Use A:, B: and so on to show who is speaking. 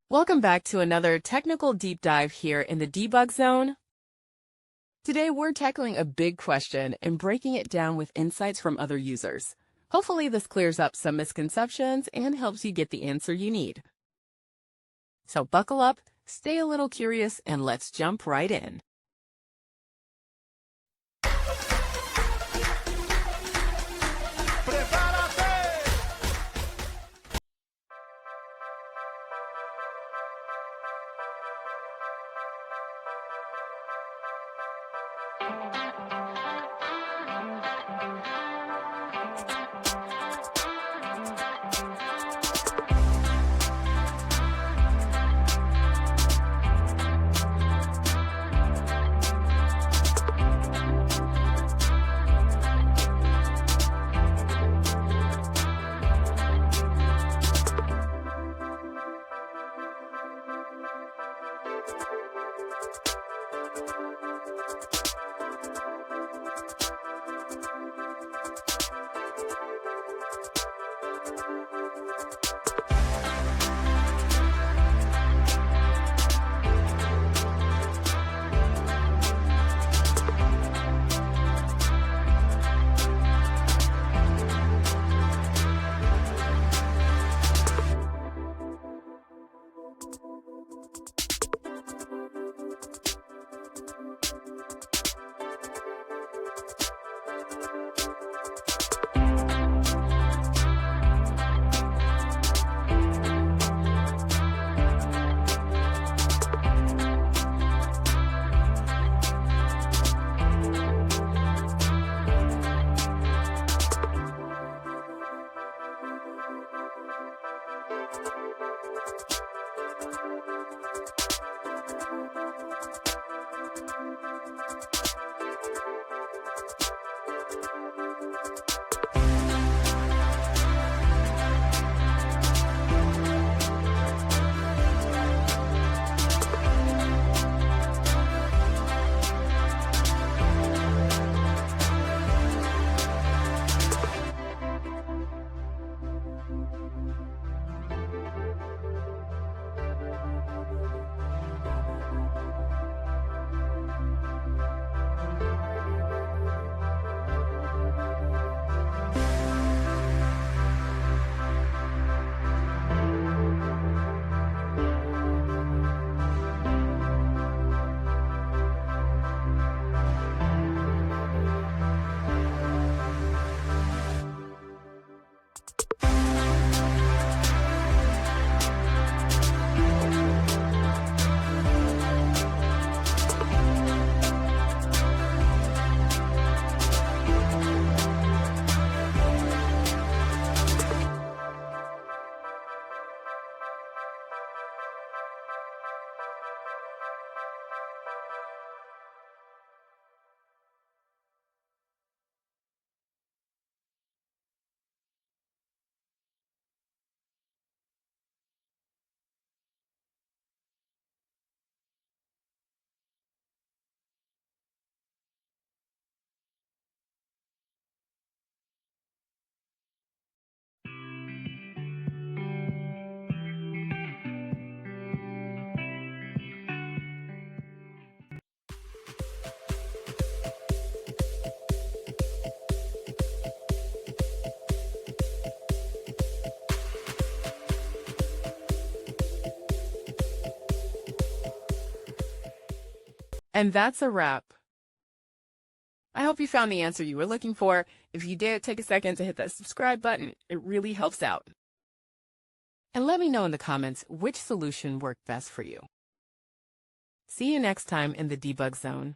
A: Welcome back to another technical deep dive here in the debug zone. Today we're tackling a big question and breaking it down with insights from other users. Hopefully this clears up some misconceptions and helps you get the answer you need. So buckle up, stay a little curious, and let's jump right in. And that's a wrap. I hope you found the answer you were looking for. If you did, take a second to hit that subscribe button. It really helps out. And let me know in the comments which solution worked best for you. See you next time in the debug zone.